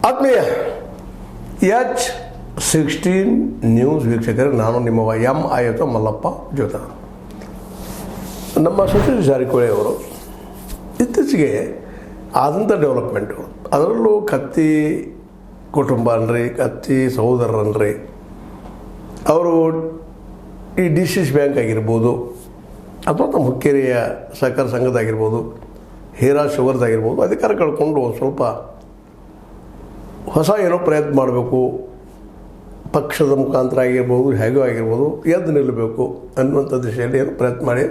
ಆತ್ಮೀಯ H16 news ವೀಕ್ಷಕರೇ, ನಾನು ನಿಮ್ಮವ ಎಂ ಮಲ್ಲಪ್ಪ ಜೋತ. ನಮ್ಮ ಸತೀಶ್ ಜಾರಕಿಹೊಳಿ ಅವರು ಇತ್ತೀಚೆಗೆ ಆದಂಥ ಡೆವಲಪ್ಮೆಂಟು, ಅದರಲ್ಲೂ ಕತ್ತಿ ಕುಟುಂಬ ಅನ್ರಿ, ಕತ್ತಿ ಸಹೋದರನ್ರಿ, ಅವರು ಈ DCC ಬ್ಯಾಂಕ್ ಆಗಿರ್ಬೋದು, ಅಥವಾ ನಮ್ಮ ಹುಕ್ಕೇರಿಯ ಸಹಕಾರ ಸಂಘದಾಗಿರ್ಬೋದು, ಹೀರಾ ಶುಗರ್ದಾಗಿರ್ಬೋದು, ಅಧಿಕಾರ ಕಳ್ಕೊಂಡು ಒಂದು ಸ್ವಲ್ಪ ಹೊಸ ಏನೋ ಪ್ರಯತ್ನ ಮಾಡಬೇಕು, ಪಕ್ಷದ ಮುಖಾಂತರ ಆಗಿರ್ಬೋದು, ಹೇಗೋ ಆಗಿರ್ಬೋದು, ಎದ್ದು ನಿಲ್ಲಬೇಕು ಅನ್ನುವಂಥ ದಿಶೆಯಲ್ಲಿ ಏನೋ ಪ್ರಯತ್ನ ಮಾಡಿ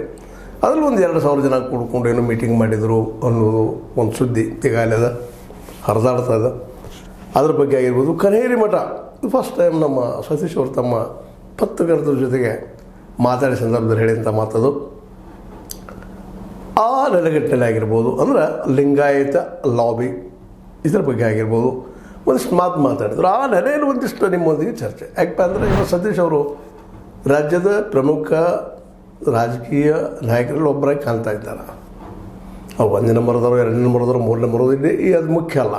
ಅದರಲ್ಲಿ ಒಂದು 2,000 ಜನ ಕೂಡ್ಕೊಂಡು ಏನೋ ಮೀಟಿಂಗ್ ಮಾಡಿದರು ಅನ್ನೋದು ಒಂದು ಸುದ್ದಿ ಈಗಾಗಲೇ ಹರಿದಾಡ್ತಾ ಇದೆ. ಅದ್ರ ಬಗ್ಗೆ ಆಗಿರ್ಬೋದು. ಕನೇರಿ ಮಠ ಫಸ್ಟ್ ಟೈಮ್ ನಮ್ಮ ಸತೀಶ್ ಅವರು ತಮ್ಮ ಪತ್ರಕರ್ತರ ಜೊತೆಗೆ ಮಾತಾಡಿದ ಸಂದರ್ಭದಲ್ಲಿ ಹೇಳಿದಂಥ ಮಾತದು ಆ ನೆಲೆಗಟ್ಟಲೆ ಆಗಿರ್ಬೋದು, ಅಂದ್ರೆ ಲಿಂಗಾಯತ ಲಾಬಿ ಇದರ ಬಗ್ಗೆ ಆಗಿರ್ಬೋದು ಒಂದಿಷ್ಟು ಮಾತಾಡಿದ್ರು. ಆ ನೆಲೆಯಲ್ಲಿ ಒಂದಿಷ್ಟು ನಿಮ್ಮೊಂದಿಗೆ ಚರ್ಚೆ. ಯಾಕಪ್ಪ ಅಂದರೆ ಇವಾಗ ಸತೀಶ್ ಅವರು ರಾಜ್ಯದ ಪ್ರಮುಖ ರಾಜಕೀಯ ನಾಯಕರಲ್ಲಿ ಒಬ್ಬರಾಗಿ ಕಾಣ್ತಾ ಇದ್ದಾರೆ. ಅವ್ರು 1ನೇ ನಂಬರ್ದವರು, 2ನೇ ನಂಬರ್ದವರು, 3ನೇ ನಂಬರ್ದವರು, ಇಲ್ಲಿ ಅದು ಮುಖ್ಯ ಅಲ್ಲ.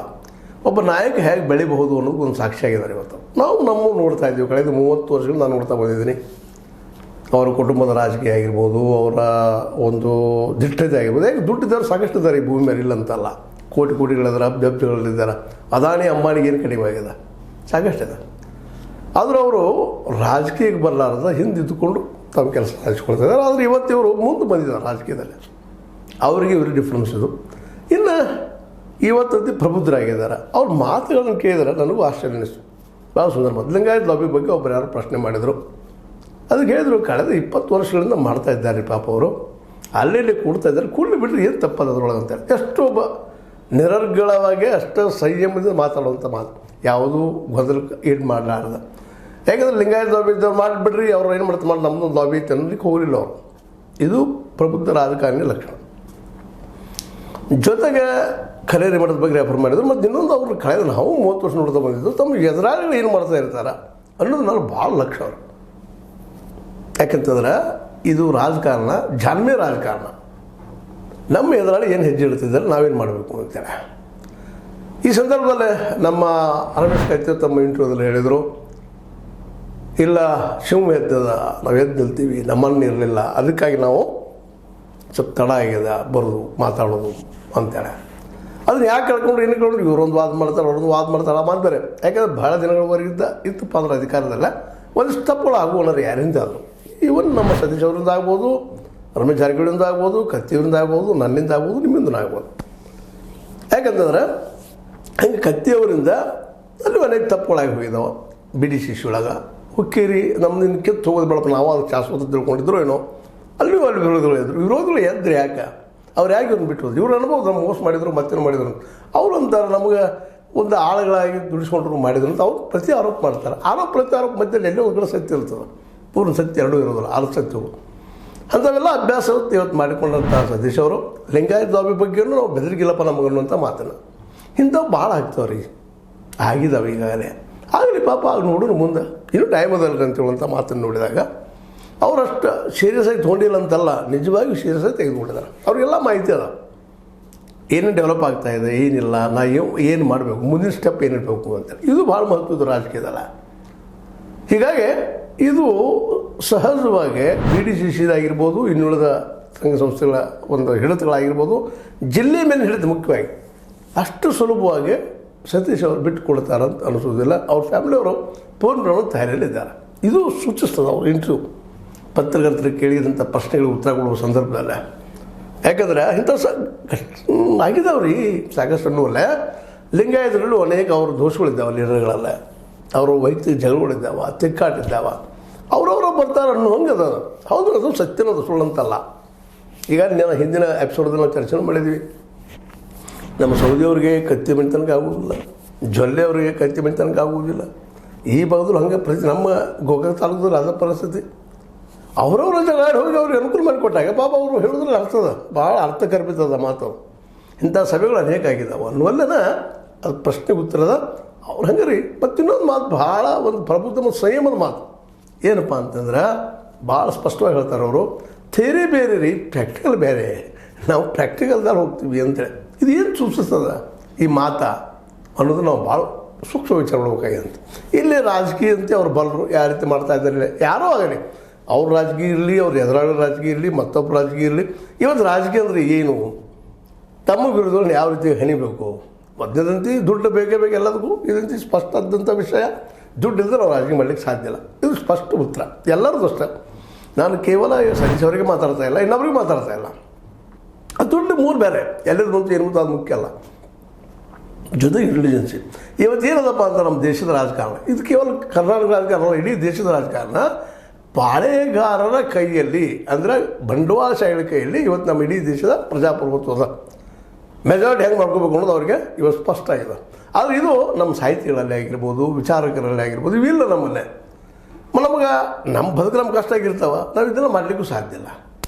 ಒಬ್ಬ ನಾಯಕ ಹೇಗೆ ಬೆಳಿಬಹುದು ಅನ್ನೋದು ಒಂದು ಸಾಕ್ಷಿಯಾಗಿದ್ದಾರೆ. ಇವತ್ತು ನಾವು ನೋಡ್ತಾ ಇದ್ದೀವಿ. ಕಳೆದ 30 ವರ್ಷಗಳು ನಾನು ನೋಡ್ತಾ ಬಂದಿದ್ದೀನಿ. ಅವರ ಕುಟುಂಬದ ರಾಜಕೀಯ ಆಗಿರ್ಬೋದು, ಅವರ ಒಂದು ದಿಟ್ಟತೆ ಆಗಿರ್ಬೋದು. ಹೇಗೆ ದುಡ್ಡಿದ್ದಾರೆ, ಸಾಕಷ್ಟು ಇದ್ದಾರೆ ಈ ಭೂಮಿ ಮೇಲೆ, ಇಲ್ಲ ಅಂತಲ್ಲ. ಕೋಟಿಗಳಿದ್ದಾರೆ, ಅಬ್ಜಗಳಿದ್ದಾರೆ. ಅದಾನಿ ಅಂಬಾನಿಗೆ ಏನು ಕಡಿಮೆ ಆಗಿದೆ, ಸಾಕಷ್ಟಿದೆ. ಆದರೂ ಅವರು ರಾಜಕೀಯಕ್ಕೆ ಬರಲಾರದ ಹಿಂದಿದ್ದುಕೊಂಡು ತಮ್ಮ ಕೆಲಸ ಹಂಚ್ಕೊಳ್ತಿದ್ದಾರೆ. ಆದರೆ ಇವತ್ತು ಇವರು ಮುಂದೆ ಬಂದಿದ್ದಾರೆ ರಾಜಕೀಯದಲ್ಲಿ. ಅವರಿಗೆ ಇವರು ಡಿಫ್ರೆನ್ಸ್ ಇದು. ಇನ್ನು ಇವತ್ತಂತೆ ಪ್ರಬುದ್ಧರಾಗಿದ್ದಾರೆ. ಅವ್ರ ಮಾತುಗಳನ್ನು ಕೇಳಿದರೆ ನನಗೂ ಆಶ್ಚರ್ಯ ಅನ್ನಿಸ್ತು. ಭಾಳ ಸುಂದರ ಮಾತು. ಲಿಂಗಾಯತ ಲಾಬಿ ಬಗ್ಗೆ ಒಬ್ಬರು ಯಾರು ಪ್ರಶ್ನೆ ಮಾಡಿದರು. ಅದಕ್ಕೆ ಹೇಳಿದ್ರು, ಕಳೆದ 20 ವರ್ಷಗಳಿಂದ ಮಾಡ್ತಾ ಇದ್ದಾರೆ ಪಾಪ ಅವರು, ಅಲ್ಲಿ ಕೂಡ್ತಾ ಇದ್ದಾರೆ, ಕೂಡಲೇ ಬಿಟ್ಟರೆ ಏನು ತಪ್ಪದ ಅದರೊಳಗೆ ಅಂತೇಳಿ. ಎಷ್ಟು ಒಬ್ಬ ನಿರರ್ಗಳವಾಗಿ ಅಷ್ಟು ಸಂಯಮದಿಂದ ಮಾತಾಡುವಂಥ ಮಾತು, ಯಾವುದೂ ಗೊಂದಲಕ್ಕೆ ಈಡು ಮಾಡಲಾರ್ದ. ಯಾಕಂದರೆ ಲಿಂಗಾಯತ ಲಾಬಿ ಇದ್ದವ್ರು ಮಾಡಿಬಿಡ್ರಿ, ಅವ್ರು ಏನು ಮಾಡ್ತಾರೆ ನಮ್ಮದು ಲಾಬಿ ಐತೆ ಅನ್ನೋದಕ್ಕೆ ಹೋಗಲಿಲ್ಲ ಅವರು. ಇದು ಪ್ರಬುದ್ಧ ರಾಜಕಾರಣಿ ಲಕ್ಷಣ. ಜೊತೆಗೆ ಕನೇರಿ ಮಠದ ಬಗ್ಗೆ ರೆಫರ್ ಮಾಡಿದ್ರು. ಮತ್ತು ಇನ್ನೊಂದು ಅವರು ಕಳೆದ ನಾವು 30 ವರ್ಷ ನೋಡ್ತಾ ಬಂದಿದ್ದು, ತಮ್ಮ ಎದುರಾಳಿಗಳು ಏನು ಮಾಡ್ತಾ ಇರ್ತಾರೆ ಅನ್ನೋದು ನಾನು ಭಾಳ ಲಕ್ಷ್ಯ ಅವರು. ಯಾಕಂತಂದ್ರೆ ಇದು ರಾಜಕಾರಣ, ಜಾನ್ಮೆ ರಾಜಕಾರಣ. ನಮ್ಮ ಎದುರಾಳಿ ಏನು ಹೆಜ್ಜೆ ಇಡ್ತಿದ್ದಾರೆ, ನಾವೇನು ಮಾಡಬೇಕು ಅಂತೇಳಿ. ಈ ಸಂದರ್ಭದಲ್ಲಿ ನಮ್ಮ ರಮೇಶ್ ಕೈತಿ ತಮ್ಮ ಇಂಟರ್ವ್ಯೂದಲ್ಲಿ ಹೇಳಿದರು, ಇಲ್ಲ ಶಿವ ಎದ್ದದ, ನಾವು ಎದ್ದು ನಿಲ್ತೀವಿ, ನಮ್ಮನ್ನು ಇರಲಿಲ್ಲ, ಅದಕ್ಕಾಗಿ ನಾವು ಸ್ವಲ್ಪ ತಡ ಆಗಿದೆ ಬರೋದು ಮಾತಾಡೋದು ಅಂತೇಳಿ. ಅದನ್ನು ಯಾಕೆ ಕೇಳ್ಕೊಂಡ್ರು, ಏನು ಕೇಳ್ಕೊಂಡ್ರು, ಇವರೊಂದು ವಾದ ಮಾಡ್ತಾರೆ, ಅವ್ರೊಂದು ವಾದ ಮಾಡ್ತಾರೆ, ಮಾಡ್ತಾರೆ. ಯಾಕಂದರೆ ಭಾಳ ದಿನಗಳವರೆಗಿದ್ದ ಇತ್ತಪ್ಪ ಅಂದ್ರೆ ಅಧಿಕಾರದಲ್ಲ ಒಂದಿಷ್ಟು ತಪ್ಪುಗಳು ಆಗುವನರು ಯಾರಿಂದ ಆದರು. ಇವನ್ ನಮ್ಮ ಸತೀಶ್ ಅವರಿಂದ ಆಗ್ಬೋದು, ರಮೇಶ್ ಜಾರಕಿಹೊಳಿಯಿಂದ ಆಗ್ಬೋದು, ಕತ್ತಿಯವರಿಂದ ಆಗ್ಬೋದು, ನನ್ನಿಂದ ಆಗ್ಬೋದು, ನಿಮ್ಮಿಂದ ಆಗ್ಬೋದು. ಯಾಕಂತಂದ್ರೆ ಹಂಗೆ ಕತ್ತಿಯವರಿಂದ ಅಲ್ಲಿ ಅನೇಕ ತಪ್ಪುಗಳಾಗಿ ಹೋಗಿದ್ದಾವೆ. BDCC ಒಳಗೆ ಹುಕ್ಕೇರಿ ನಮ್ಮದಿನ ಕಿತ್ತು ಹೋಗೋದು ಬೆಳಪ, ನಾವು ಅದಕ್ಕೆ ಶಾಶ್ವತ ತಿಳ್ಕೊಂಡಿದ್ರು ಏನೋ. ಅಲ್ಲಿ ವಿರೋಧಿಗಳು ಇದ್ದರು. ವಿರೋಧಿಗಳು ಎದ್ದರೆ ಯಾಕೆ, ಅವ್ರು ಯಾಕೆ ಇವ್ರನ್ನ ಬಿಟ್ಟು ಹೋದ್ರು, ಇವ್ರು ಅನ್ಬೋದು ನಮ್ಮ ಮೋಸ ಮಾಡಿದ್ರು, ಮತ್ತೇನು ಮಾಡಿದ್ರು. ಅವ್ರು ಅಂತಾರೆ ನಮಗೆ ಒಂದು ಆಳುಗಳಾಗಿ ದುಡಿಸ್ಕೊಂಡ್ರು ಮಾಡಿದ್ರು ಅಂತ ಅವ್ರು ಪ್ರತಿ ಆರೋಪ ಮಾಡ್ತಾರೆ. ಪ್ರತಿ ಆರೋಪ ಮಧ್ಯದಲ್ಲಿ ಎಲ್ಲೋ ಒಂದು ಕಡೆ ಸತ್ಯ ಇರ್ತದೆ, ಪೂರ್ಣ ಸತ್ಯ ಎರಡೂ ಇರೋದಿಲ್ಲ, 6 ಸತ್ಯಗಳು. ಅಂಥವೆಲ್ಲ ಅಭ್ಯಾಸ ಇವತ್ತು ಮಾಡಿಕೊಂಡಂಥ ಸತೀಶ್ ಅವರು ಲಿಂಗಾಯತ ಲಾಬಿ ಬಗ್ಗೆಯೂ ನಾವು ಬೆದರಿಗಿಲ್ಲಪ್ಪ ನಮಗನ್ನುವಂಥ ಮಾತನ್ನು ಇಂಥವು ಭಾಳ ಆಗ್ತಾವ್ರಿ, ಆಗಿದ್ದಾವೆ ಈಗಾಗಲೇ. ಆಗಲಿ ಪಾಪ ಆಗ ನೋಡೋಣ ಮುಂದೆ, ಇನ್ನೂ ಟೈಮ್ ಅದಲ್ಲ ಅಂತೇಳುವಂಥ ಮಾತನ್ನು ನೋಡಿದಾಗ ಅವರಷ್ಟು ಸೀರಿಯಸ್ ಆಗಿ ತೊಗೊಂಡಿಲ್ಲ ಅಂತಲ್ಲ, ನಿಜವಾಗಿಯೂ ಸೀರಿಯಸ್ ಆಗಿ ತೆಗೆದುಕೊಂಡಿದ್ದಾರೆ. ಅವ್ರಿಗೆಲ್ಲ ಮಾಹಿತಿ ಅದ, ಏನೇನು ಡೆವಲಪ್ ಆಗ್ತಾಯಿದೆ, ಏನಿಲ್ಲ, ನಾ ಏನು ಮಾಡಬೇಕು, ಮುಂದಿನ ಸ್ಟೆಪ್ ಏನಿರಬೇಕು ಅಂತೇಳಿ. ಇದು ಭಾಳ ಮಹತ್ವದ ರಾಜಕೀಯದಲ್ಲ. ಹೀಗಾಗಿ ಇದು ಸಹಜವಾಗಿ BDCC ಇನ್ನುಳಿದ ಸಂಘ ಸಂಸ್ಥೆಗಳ ಒಂದು ಹಿಡಿತಗಳಾಗಿರ್ಬೋದು, ಜಿಲ್ಲೆ ಮೇಲೆ ಹಿಡಿತ ಮುಖ್ಯವಾಗಿ ಅಷ್ಟು ಸುಲಭವಾಗಿ ಸತೀಶ್ ಅವರು ಬಿಟ್ಟು ಕೊಡ್ತಾರಂತ ಅನಿಸೋದಿಲ್ಲ. ಅವ್ರ ಫ್ಯಾಮಿಲಿಯವರು ಪೂರ್ಣ ತಯಾರಿಯಲ್ಲಿದ್ದಾರೆ. ಇದು ಸೂಚಿಸ್ತದೆ ಅವ್ರ ಇಂಟರ್ವ್ಯೂ ಪತ್ರಕರ್ತರಿಗೆ ಕೇಳಿದಂಥ ಪ್ರಶ್ನೆಗಳಿಗೆ ಉತ್ತರ ಕೊಡುವ ಸಂದರ್ಭದಲ್ಲ. ಯಾಕಂದರೆ ಇಂಥ ಆಗಿದ್ದಾವ್ರಿ ಸಾಕಷ್ಟು ಅನ್ನುವಲ್ಲ. ಲಿಂಗಾಯತರಲ್ಲೂ ಅನೇಕ ಅವ್ರ ದೋಷಗಳಿದ್ದಾವೆ, ಲೀಡರ್ಗಳಲ್ಲ, ಅವರು ವೈಯಕ್ತಿಕ ಜಗಳಗಳಿದ್ದಾವೆ, ತಿಕ್ಕಾಟಿದ್ದಾವೆ, ಅವ್ರವ್ರ ಬರ್ತಾರೆ ಅನ್ನೋ ಹಂಗೆ ಅದ. ಹೌದು, ಅದು ಸತ್ಯನದು ಸುಳ್ಳಂತಲ್ಲ. ಈಗ ನಾನು ಹಿಂದಿನ ಎಪಿಸೋಡ್ದಲ್ಲಿ ನಾವು ಚರ್ಚೆ ಮಾಡಿದ್ವಿ. ನಮ್ಮ ಸೌದಿಯವ್ರಿಗೆ ಕತ್ತಿ ಮೆಣ್ತನಕ ಆಗುವುದಿಲ್ಲ, ಜೊಲ್ಲೆ ಅವರಿಗೆ ಕತ್ತಿ ಮೆಣ್ತನಕ ಆಗುವುದಿಲ್ಲ. ಈ ಭಾಗದಲ್ಲಿ ಹಂಗೆ ನಮ್ಮ ಗೋಕಾಕ್ ತಾಲೂಕದಲ್ಲಿ ಅದ ಪರಿಸ್ಥಿತಿ. ಅವರವ್ರ ಜಗಳ ಹೋಗಿ ಅವ್ರಿಗೆ ಅನುಕೂಲ ಮಾಡಿಕೊಟ್ಟಾಗ ಪಾಪ ಅವರು ಹೇಳೋದ್ರಲ್ಲಿ ಅರ್ಥದ, ಭಾಳ ಅರ್ಥಕಲ್ಪಿತದ ಮಾತು. ಇಂಥ ಸಭೆಗಳು ಅನೇಕ ಆಗಿದ್ದಾವೆ ಅನ್ನುವಲ್ಲನ ಅದು ಪ್ರಶ್ನೆ ಉತ್ತರದ ಅವ್ರು ಹಂಗೆ ರೀ. ಮತ್ತು ಇನ್ನೊಂದು ಮಾತು ಭಾಳ ಒಂದು ಪ್ರಬುದ್ಧ ಮತ್ತು ಸಂಯಮದ ಮಾತು ಏನಪ್ಪ ಅಂತಂದ್ರೆ ಭಾಳ ಸ್ಪಷ್ಟವಾಗಿ ಹೇಳ್ತಾರೆ ಅವರು, ಥಿಯರಿ ಬೇರೆ ರೀ, ಪ್ರಾಕ್ಟಿಕಲ್ ಬೇರೆ. ನಾವು ಪ್ರಾಕ್ಟಿಕಲ್ದಾಗ ಹೋಗ್ತೀವಿ ಅಂತೇಳಿ. ಇದು ಏನು ಸೂಚಿಸ್ತದ ಈ ಮಾತಾ ಅನ್ನೋದು ನಾವು ಭಾಳ ಸೂಕ್ಷ್ಮ ವಿಚಾರ ಮಾಡ್ಬೇಕಾಗಿತ್ತು. ಇಲ್ಲಿ ರಾಜಕೀಯಂತೆ ಅವ್ರು ಬಲ್ಲರು ಯಾವ ರೀತಿ ಮಾಡ್ತಾ ಇದ್ದಾರೆ ಯಾರೋ ಆಗಲಿ, ಅವ್ರ ರಾಜಕೀಯ ಇರಲಿ, ಅವ್ರ ಎದುರಾಳಿ ರಾಜಕೀಯ ಇರಲಿ, ಮತ್ತೊಬ್ಬ ರಾಜಕೀಯ ಇರಲಿ, ಇವತ್ತು ರಾಜಕೀಯ ಅಂದರೆ ಏನು, ತಮ್ಮ ವಿರುದ್ಧಗಳನ್ನ ಯಾವ ರೀತಿ ಹೆಣಿಬೇಕು, ಮಧ್ಯದಂತೆ ದುಡ್ಡು ಬೇಕೇ ಬೇಕು ಎಲ್ಲದಕ್ಕೂ. ಇದಂತೆ ಸ್ಪಷ್ಟ ಆದಂಥ ವಿಷಯ. ದುಡ್ಡು ಇಲ್ಲದೆ ನಾವು ರಾಜಕೀಯ ಮಾಡಲಿಕ್ಕೆ ಸಾಧ್ಯ ಇಲ್ಲ. ಇದು ಸ್ಪಷ್ಟ ಉತ್ತರ ಎಲ್ಲರದ್ದು ಅಷ್ಟೇ. ನಾನು ಕೇವಲ ಸತೀಶ್ ಅವರಿಗೆ ಮಾತಾಡ್ತಾ ಇಲ್ಲ, ಇನ್ನೊಬ್ರಿಗೆ ಮಾತಾಡ್ತಾ ಇಲ್ಲ. ಆ ದುಡ್ಡು ಮೂರು ಬೇರೆ, ಎಲ್ಲದು ಬಂತು ಏನು ಬಂತು ಅದು ಮುಖ್ಯ ಅಲ್ಲ. ಜೊತೆಗೆ ಇಂಟೆಲಿಜೆನ್ಸಿ ಇವತ್ತು ಏನದಪ್ಪ ಅಂತ ನಮ್ಮ ದೇಶದ ರಾಜಕಾರಣ, ಇದು ಕೇವಲ ಕರ್ನಾಟಕ ರಾಜಕಾರಣ, ಇಡೀ ದೇಶದ ರಾಜಕಾರಣ ಪಾಳೆಗಾರರ ಕೈಯಲ್ಲಿ, ಅಂದರೆ ಬಂಡವಾಳಶಾಹಿಗಳ ಕೈಯಲ್ಲಿ ಇವತ್ತು ನಮ್ಮ ಇಡೀ ದೇಶದ ಪ್ರಜಾಪ್ರಭುತ್ವದ ಮೆಜಾರಿಟಿ ಹೆಂಗೆ ಮಾಡ್ಕೋಬೇಕು ಅನ್ನೋದು ಅವ್ರಿಗೆ ಇವತ್ತು ಸ್ಪಷ್ಟ ಆಗಿದೆ. ಆದರೆ ಇದು ನಮ್ಮ ಸಾಹಿತಿಗಳಲ್ಲಿ ಆಗಿರ್ಬೋದು, ವಿಚಾರಕರಲ್ಲಿ ಆಗಿರ್ಬೋದು, ಇವಿಲ್ಲ ನಮ್ಮಲ್ಲೇ. ನಮಗೆ ನಮ್ಮ ಬದುಕು ನಮ್ಮ ಕಷ್ಟ ಆಗಿರ್ತಾವ, ನಾವು ಇದನ್ನು ಮಾಡಲಿಕ್ಕೂ ಸಾಧ್ಯ ಇಲ್ಲ.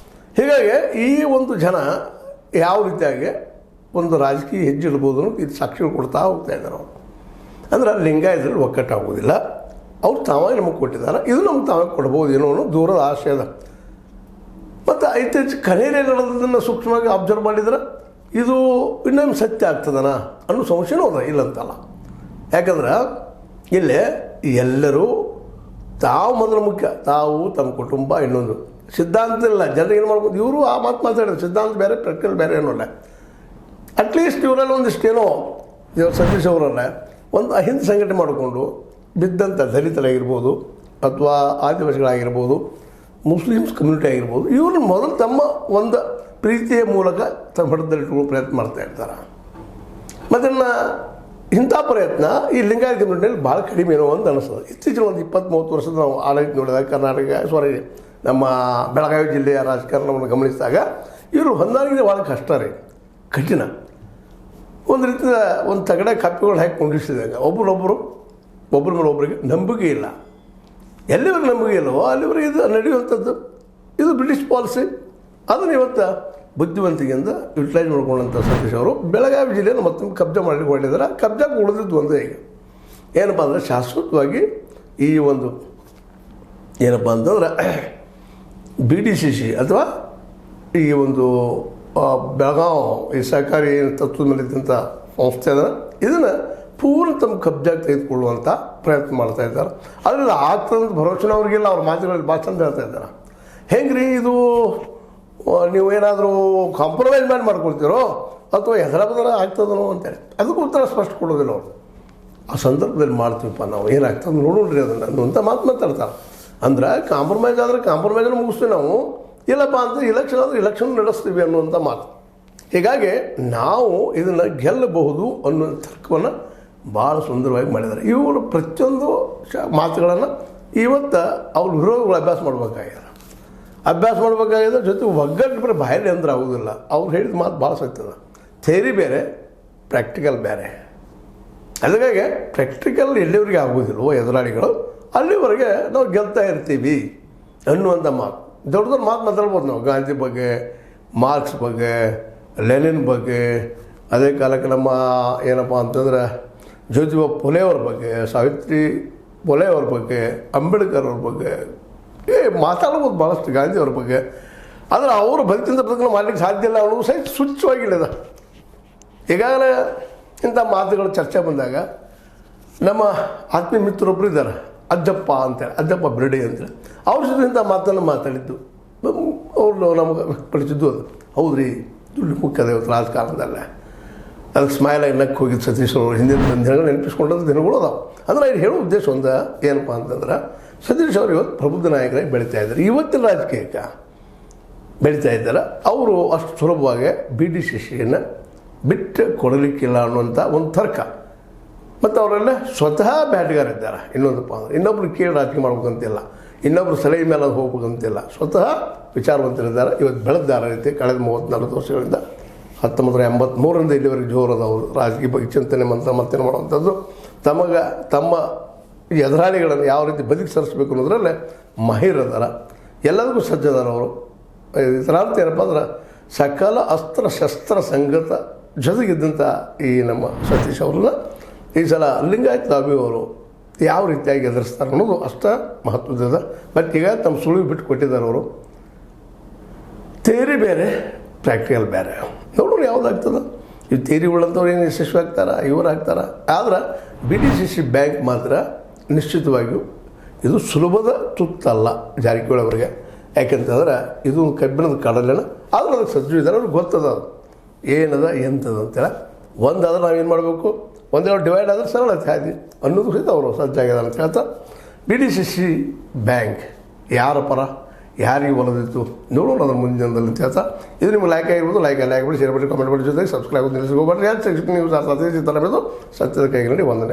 ಹೀಗಾಗಿ ಈ ಒಂದು ಜನ ಯಾವ ರೀತಿಯಾಗಿ ಒಂದು ರಾಜಕೀಯ ಹೆಜ್ಜೆ ಇಡ್ಬೋದು ಅನ್ನೋದು ಇದು ಸಾಕ್ಷಿಗಳು ಕೊಡ್ತಾ ಹೋಗ್ತಾ ಇದ್ದಾರೆ ಅವರು. ಅಂದರೆ ಲಿಂಗಾಯತರಲ್ಲಿ ಒಕ್ಕಟ್ಟಾಗೋದಿಲ್ಲ, ಅವ್ರು ತಾವಾಗಿ ನಮಗೆ ಕೊಟ್ಟಿದ್ದಾರೆ, ಇದು ನಮ್ಗೆ ತಾವಾಗಿ ಕೊಡ್ಬೋದು ಏನೋ ಅನ್ನೋ ದೂರದ ಆಶೆ ಅದ. ಮತ್ತು ಇತ್ತೀಚೆಗೆ ಕನೇರಿ ನಡೆದದನ್ನು ಸೂಕ್ಷ್ಮವಾಗಿ ಅಬ್ಸರ್ವ್ ಮಾಡಿದ್ರೆ ಇದು ಇನ್ನೊಮ್ಮೆ ಸತ್ಯ ಆಗ್ತದನ ಅನ್ನೋ ಸಂಶಯನೂ ಅದ, ಇಲ್ಲಂತಲ್ಲ. ಯಾಕಂದ್ರೆ ಇಲ್ಲೇ ಎಲ್ಲರೂ ತಾವು ಮೊದಲು ಮುಖ್ಯ, ತಾವು ತಮ್ಮ ಕುಟುಂಬ ಇನ್ನೊಂದು ಸಿದ್ಧಾಂತ ಇಲ್ಲ. ಜನರಿಗೆ ಏನು ಮಾಡ್ಬೋದು, ಇವರು ಆ ಮಾತು ಮಾತಾಡಿದ್ರು, ಸಿದ್ಧಾಂತ ಬೇರೆ ಪ್ರಾಕ್ಟಿಕಲ್ ಬೇರೆ ಏನಲ್ಲ. ಅಟ್ಲೀಸ್ಟ್ ಇವರಲ್ಲಿ ಒಂದಿಷ್ಟೇನೋ ಇವರು ಸತೀಶ್ ಅವರಲ್ಲ ಒಂದು ಅಹಿಂಸೆ ಸಂಘಟನೆ ಮಾಡಿಕೊಂಡು ಬಿದ್ದಂಥ ದಲಿತರಾಗಿರ್ಬೋದು ಅಥವಾ ಆದಿವಾಸಿಗಳಾಗಿರ್ಬೋದು, ಮುಸ್ಲಿಮ್ಸ್ ಕಮ್ಯುನಿಟಿ ಆಗಿರ್ಬೋದು, ಇವರು ಮೊದಲು ತಮ್ಮ ಒಂದು ಪ್ರೀತಿಯ ಮೂಲಕ ತಮ್ಮ ಹಿಡಿದಲ್ಲಿಟ್ಟುಕೊಳ್ಳೋ ಪ್ರಯತ್ನ ಮಾಡ್ತಾ ಇರ್ತಾರೆ. ಮತ್ತು ಇಂಥ ಪ್ರಯತ್ನ ಈ ಲಿಂಗಾಯತ ಕಮ್ಯುನಿಟಿಯಲ್ಲಿ ಭಾಳ ಕಡಿಮೆ ಏನೋ ಅಂತ ಅನಿಸ್ತದೆ. ಇತ್ತೀಚಿನ ಒಂದು 20-30 ವರ್ಷದ ನಾವು ಆಡಳಿತ ನೋಡಿದಾಗ ಕರ್ನಾಟಕ ನಮ್ಮ ಬೆಳಗಾವಿ ಜಿಲ್ಲೆಯ ರಾಜಕಾರಣವನ್ನು ಗಮನಿಸಿದಾಗ ಇವರು ಹೊಂದಾಣಿಕೆ ಭಾಳ ಕಷ್ಟ ರೀ, ಕಠಿಣ. ಒಂದು ರೀತಿಯ ಒಂದು ತಗಡೆ ಕಪ್ಪಿಗಳು ಹಾಕಿ ಕೊಂಡಿಸಿದಾಗ ಒಬ್ಬರೊಬ್ಬರು ಒಬ್ಬರ ಮೇಲೆ ಒಬ್ಬರಿಗೆ ನಂಬಿಕೆ ಇಲ್ಲ. ಎಲ್ಲಿವರೆಗೆ ನಂಬಿಕೆ ಇಲ್ಲವೋ ಅಲ್ಲಿವರೆಗೆ ಇದು ನಡೆಯುವಂಥದ್ದು. ಇದು ಬ್ರಿಟಿಷ್ ಪಾಲಿಸಿ. ಅದನ್ನು ಇವತ್ತು ಬುದ್ಧಿವಂತಿಕೆಯಿಂದ ಯುಟಿಲೈಸ್ ಮಾಡ್ಕೊಂಡಂಥ ಸತೀಶ್ ಅವರು ಬೆಳಗಾವಿ ಜಿಲ್ಲೆಯನ್ನು ಮತ್ತೊಮ್ಮೆ ಕಬ್ಜಾ ಮಾಡಲಿಕ್ಕೆ ಹೊರಟಿದ್ದಾರೆ. ಕಬ್ಜಾಕ್ಕೆ ಉಳಿದಿದ್ದು ಒಂದೇ ಈಗ ಏನಪ್ಪ ಅಂದರೆ ಶಾಶ್ವತವಾಗಿ ಈ ಒಂದು ಏನಪ್ಪ ಅಂತಂದ್ರೆ BDCC ಅಥವಾ ಈ ಒಂದು ಬೆಳಗಾವಿ ಈ ಸಹಕಾರಿ ತತ್ವದ ಮೇಲೆ ಇದ್ದಂಥ ಸಂಸ್ಥೆ ಅದ, ಇದನ್ನು ಪೂರ್ಣ ತಮ್ಮ ಕಬ್ಜಾಗೆ ತೆಗೆದುಕೊಳ್ಳುವಂಥ ಪ್ರಯತ್ನ ಮಾಡ್ತಾ ಇದ್ದಾರೆ. ಅದರಿಂದ ಆಗ್ತದಂತ ಭರವಸೆ ಅವ್ರಿಗೆಲ್ಲ ಅವ್ರ ಮಾತುಗಳಲ್ಲಿ ಭಾಳ ಚಂದ ಹೇಳ್ತಾ ಇದ್ದಾರೆ. ಹೆಂಗೆ ರೀ ಇದು ನೀವು ಏನಾದರೂ ಕಾಂಪ್ರಮೈಸ್ ಮಾಡ್ಕೊಳ್ತೀರೋ ಅಥವಾ ಹೆಸರ ಬದಲ ಆಗ್ತದನೋ ಅಂತೇಳಿ ಅದಕ್ಕೂ ಉತ್ತರ ಸ್ಪಷ್ಟ ಕೊಡೋದಿಲ್ಲ ಅವರು. ಆ ಸಂದರ್ಭದಲ್ಲಿ ಮಾಡ್ತೀವಪ್ಪ ನಾವು ಏನಾಗ್ತದೆ ನೋಡೋಣ್ರಿ ಅದನ್ನು ಅಂತ ಮಾತಾಡ್ತಾರೆ. ಅಂದ್ರೆ ಕಾಂಪ್ರಮೈಸ್ ಆದರೆ ಕಾಂಪ್ರಮೈಸನ್ನು ಮುಗಿಸ್ತೀವಿ ನಾವು, ಇಲ್ಲಪ್ಪ ಅಂತ ಇಲೆಕ್ಷನ್ ಆದರೆ ಇಲೆಕ್ಷನ್ ನಡೆಸ್ತೀವಿ ಅನ್ನುವಂಥ ಮಾತು. ಹೀಗಾಗಿ ನಾವು ಇದನ್ನು ಗೆಲ್ಲಬಹುದು ಅನ್ನೋ ತರ್ಕವನ್ನು ಭಾಳ ಸುಂದರವಾಗಿ ಮಾಡಿದ್ದಾರೆ. ಇವರು ಪ್ರತಿಯೊಂದು ಮಾತುಗಳನ್ನು ಇವತ್ತು ಅವ್ರ ವಿರೋಧಿಗಳು ಅಭ್ಯಾಸ ಮಾಡಬೇಕಾಗಿದೆ. ಜೊತೆ ಒಗ್ಗಟ್ಟು ಬರೀ ಬಾಯಲ್ಲಿ ಅಂದ್ರೆ ಆಗೋದಿಲ್ಲ. ಅವ್ರು ಹೇಳಿದ ಮಾತು ಭಾಳ ಸತ್ಯದ. ಥೇರಿ ಬೇರೆ, ಪ್ರಾಕ್ಟಿಕಲ್ ಬೇರೆ. ಅದಕ್ಕಾಗಿ ಪ್ರಾಕ್ಟಿಕಲ್ ಎಲ್ಲಿವರೆಗೆ ಆಗೋದಿಲ್ವೋ ಎದುರಾಳಿಗಳು ಅಲ್ಲಿವರೆಗೆ ನಾವು ಗೆಲ್ತಾ ಇರ್ತೀವಿ ಅನ್ನುವಂಥ ಮಾತು. ದೊಡ್ಡ ದೊಡ್ಡ ಮಾತು ಮಾತಾಡ್ಬೋದು ನಾವು, ಗಾಂಧಿ ಬಗ್ಗೆ, ಮಾರ್ಕ್ಸ್ ಬಗ್ಗೆ, ಲೆನಿನ್ ಬಗ್ಗೆ, ಅದೇ ಕಾಲಕ್ಕೆ ನಮ್ಮ ಏನಪ್ಪ ಅಂತಂದ್ರೆ ಜ್ಯೋತಿಬಾ ಫುಲೆ ಅವ್ರ ಬಗ್ಗೆ, ಸಾವಿತ್ರಿ ಫುಲೆ ಅವ್ರ ಬಗ್ಗೆ, ಅಂಬೇಡ್ಕರ್ ಅವ್ರ ಬಗ್ಗೆ ಮಾತಾಡ್ಬೋದು ಭಾಳಷ್ಟು, ಗಾಂಧಿಯವ್ರ ಬಗ್ಗೆ. ಆದರೆ ಅವರು ಬದುಕಿಂದ ಬದುಕನ್ನು ಮಾಡಲಿಕ್ಕೆ ಸಾಧ್ಯ ಇಲ್ಲ ಅನ್ನೋದು ಸಹಿತ ಸೂಚ್ಯವಾಗಿಲ್ಲದ. ಈಗಾಗಲೇ ಇಂಥ ಮಾತುಗಳು ಚರ್ಚೆ ಬಂದಾಗ ನಮ್ಮ ಆತ್ಮೀಯ ಮಿತ್ರರೊಬ್ಬರು ಇದ್ದಾರೆ, ಅಜ್ಜಪ್ಪ ಅಂತೇಳಿ, ಅಜ್ಜಪ್ಪ ಬಿರಡಿ ಅಂತೇಳಿ. ಅವ್ರ ಜೊತೆ ಇಂಥ ಮಾತನ್ನು ಮಾತಾಡಿದ್ದು ಅವರು ನಮಗೆ ವ್ಯಕ್ತಪಡಿಸಿದ್ದು. ಅದು ಹೌದ್ರಿ, ದುಡ್ಡು ಮುಖ್ಯದ ಇವತ್ತು ರಾಜಕಾರಣದಲ್ಲೇ. ಅದಕ್ಕೆ ಸ್ಮೈಲ್ ಆಗಿ ನಕ್ಕೆ ಹೋಗಿದ್ದು ಸತೀಶ್ ಅವರು ಹಿಂದಿನ ದಿನಗಳು ನೆನಪಿಸ್ಕೊಂಡಂಥ ದಿನಗಳು ಅದಾವೆ. ಅಂದರೆ ಇದು ಹೇಳೋ ಉದ್ದೇಶ ಒಂದು ಏನಪ್ಪ ಅಂತಂದ್ರೆ ಸತೀಶ್ ಅವರು ಇವತ್ತು ಪ್ರಬುದ್ಧ ನಾಯಕರಾಗಿ ಬೆಳೀತಾ ಇದ್ದಾರೆ. ಇವತ್ತಿನ ರಾಜಕೀಯಕ್ಕೆ ಬೆಳೀತಾ ಇದ್ದಾರೆ. ಅವರು ಅಷ್ಟು ಸುಲಭವಾಗಿ BDCCಯನ್ನು ಬಿಟ್ಟು ಕೊಡಲಿಕ್ಕಿಲ್ಲ ಅನ್ನುವಂಥ ಒಂದು ತರ್ಕ. ಮತ್ತು ಅವರೆಲ್ಲ ಸ್ವತಃ ಬ್ಯಾಟ್ಗಾರ ಇದ್ದಾರೆ. ಇನ್ನೊಂದಪ್ಪ ಅಂದರೆ ಇನ್ನೊಬ್ರು ಕೇಳಿ ರಾಜಕೀಯ ಮಾಡ್ಬೇಕಂತಿಲ್ಲ, ಇನ್ನೊಬ್ರು ಸಲಹೆ ಮೇಲೆ ಅದು ಹೋಗ್ಬೇಕಂತಿಲ್ಲ, ಸ್ವತಃ ವಿಚಾರವಂತರಿದ್ದಾರೆ. ಇವತ್ತು ಬೆಳೆದಾರ ರೀತಿ ಕಳೆದ 30-40 ವರ್ಷಗಳಿಂದ 1983ರಿಂದ ಇಲ್ಲಿವರೆಗೆ ಜೋರದವರು ರಾಜಕೀಯ ಬಗ್ಗೆ ಚಿಂತನೆ ಮಂಥನ ಮಾಡುವಂಥದ್ದು. ತಮ್ಮ ಎದುರಾಳಿಗಳನ್ನು ಯಾವ ರೀತಿ ಬದುಕಿ ಸರಿಸಬೇಕು ಅನ್ನೋದ್ರಲ್ಲೇ ಮಾಹಿರದಾರ, ಎಲ್ಲದಕ್ಕೂ ಸಜ್ಜದಾರ ಅವರು. ಇದರ ಅರ್ಥ ಏನಪ್ಪ ಅಂದ್ರೆ ಸಕಲ ಅಸ್ತ್ರ ಶಸ್ತ್ರ ಸಂಗತ ಜೊತೆಗಿದ್ದಂಥ ಈ ನಮ್ಮ ಸತೀಶ್ ಅವ್ರನ್ನ ಈ ಸಲ ಲಿಂಗಾಯತ ಅವರು ಯಾವ ರೀತಿಯಾಗಿ ಎದುರಿಸ್ತಾರೆ ಅನ್ನೋದು ಅಷ್ಟ ಮಹತ್ವದ. ಬಟ್ ಈಗ ತಮ್ಮ ಸುಳಿವು ಬಿಟ್ಟು ಕೊಟ್ಟಿದ್ದಾರೆ ಅವರು. ಥಿಯರಿ ಬೇರೆ, ಪ್ರಾಕ್ಟಿಕಲ್ ಬೇರೆ. ನೋಡೋಣ ಯಾವುದಾಗ್ತದೆ. ಇವು ತೇರಿ ಉಳ್ಳಂಥವ್ರು ಏನು ಯಶಸ್ವಿ ಆಗ್ತಾರ ಇವರು ಆಗ್ತಾರ. ಆದ್ರೆ BDCC ಬ್ಯಾಂಕ್ ಮಾತ್ರ ನಿಶ್ಚಿತವಾಗಿಯೂ ಇದು ಸುಲಭದ ತುತ್ತಲ್ಲ ಜಾರಕಿಹೊಳಿ ಅವರಿಗೆ. ಯಾಕೆಂತಂದ್ರೆ ಇದು ಕಬ್ಬಿಣದ ಕಡಲೆನ ಆದ್ರೆ ಅದಕ್ಕೆ ಸಜ್ಜು ಇದ್ದಾರೆ, ಅವ್ರಿಗೆ ಗೊತ್ತದ ಅದು ಏನದ ಎಂಥದ ಅಂತೇಳಿ. ಒಂದಾದ್ರೆ ನಾವೇನು ಮಾಡಬೇಕು, ಒಂದೇಳು ಡಿವೈಡ್ ಆದರೆ ಸರಳ ಹಾದಿ ಅನ್ನೋದು ಸಹಿತ ಅವರು ಸಜ್ಜಾಗ್ಯದ ಅಂತ ಹೇಳ್ತಾ BDCC ಬ್ಯಾಂಕ್ ಯಾರ ಪರ ಯಾರಿಗೆ ಒಲದಿತ್ತು ನೋಡೋಣ ಅದರ ಮುಂದಿನದಲ್ಲಿ ಅಂತ ಹೇಳ್ತಾ ಇದು ನಿಮ್ಗೆ ಲೈಕ್ ಆಗಿರ್ಬೋದು. ಲೈಕ್ ಆಗಿಬಿಡಿ, ಶೇರ್ ಮಾಡಿ, ಕಮೆಂಟ್ ಮಾಡಿ, ಜೊತೆಗೆ ಸಬ್ಸ್ಕ್ರೈಬ್ ನಿಲ್ಲಿಸಿ ಹೋಗ್ಬೇಡ್ರಿ. ಯಾರು ನ್ಯೂಸ್ ಅರ್ಥ ಸತ್ಯದ ಕೈಗೆ ನೋಡಿ ವಂದನೆ.